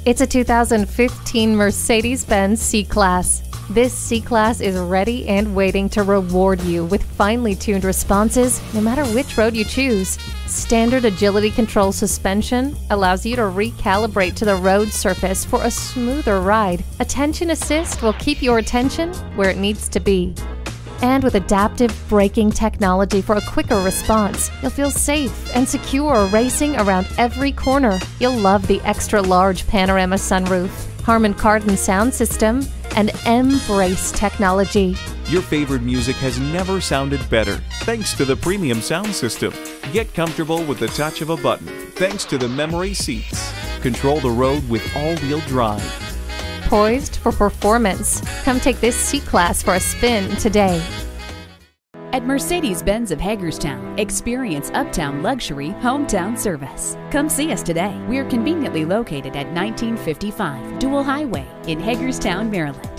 It's a 2015 Mercedes-Benz C-Class. This C-Class is ready and waiting to reward you with finely tuned responses no matter which road you choose. Standard agility control suspension allows you to recalibrate to the road surface for a smoother ride. Attention assist will keep your attention where it needs to be. And with adaptive braking technology for a quicker response, you'll feel safe and secure racing around every corner. You'll love the extra-large panorama sunroof, Harman Kardon sound system, and M-Brace technology. Your favorite music has never sounded better thanks to the premium sound system. Get comfortable with the touch of a button thanks to the memory seats. Control the road with all-wheel drive. Poised for performance. Come take this C-Class for a spin today. At Mercedes-Benz of Hagerstown, experience uptown luxury, hometown service. Come see us today. We're conveniently located at 1955 Dual Highway in Hagerstown, Maryland.